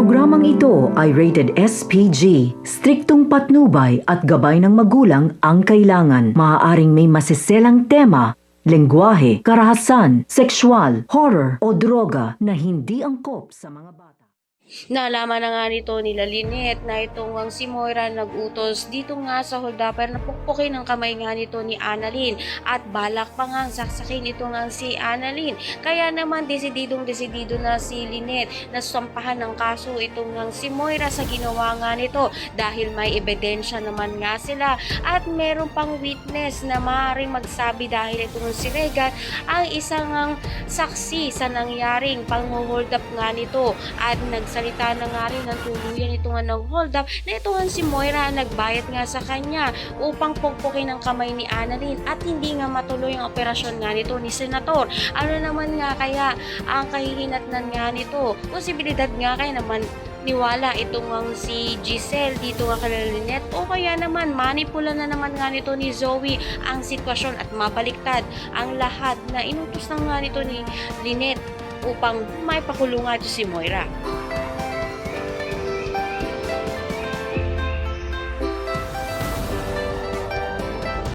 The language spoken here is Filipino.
programang ito ay rated SPG. Striktong patnubay at gabay ng magulang ang kailangan. Maaaring may masiselang tema, lengguwahe, karahasan, sexual, horror o droga na hindi angkop sa mga bata. Nalaman na nga nito nila Lynette na itong ang si Moira nag-utos dito nga sa holdapper na pukpukin ang kamay nga nito ni Annalyn at balak pa nga saksakin ito nga si Annalyn. Kaya naman desidido na si Lynette na sampahan ng kaso itong nga si Moira sa ginawa nga nito dahil may ebidensya naman nga sila at meron pang witness na maaaring magsabi dahil itong si Regan ang isang saksi sa nangyaring pang-hold up nga nito at nagsalita na nga rin ng tuluyan ito nga ng hold up na ito nga si Moira nagbayad nga sa kanya upang pukpukin ang kamay ni Annalyn at hindi nga matuloy ang operasyon nga nito ni Senator. Ano naman nga kaya ang kahihinatnan nga nito? Posibilidad nga kaya naman niwala itong ang si Giselle dito nga kay Lynette o kaya naman manipula na naman nga nito ni Zoe ang sitwasyon at mabaliktad ang lahat na inutos na nga nito ni Lynette upang may pakulong nga si Moira.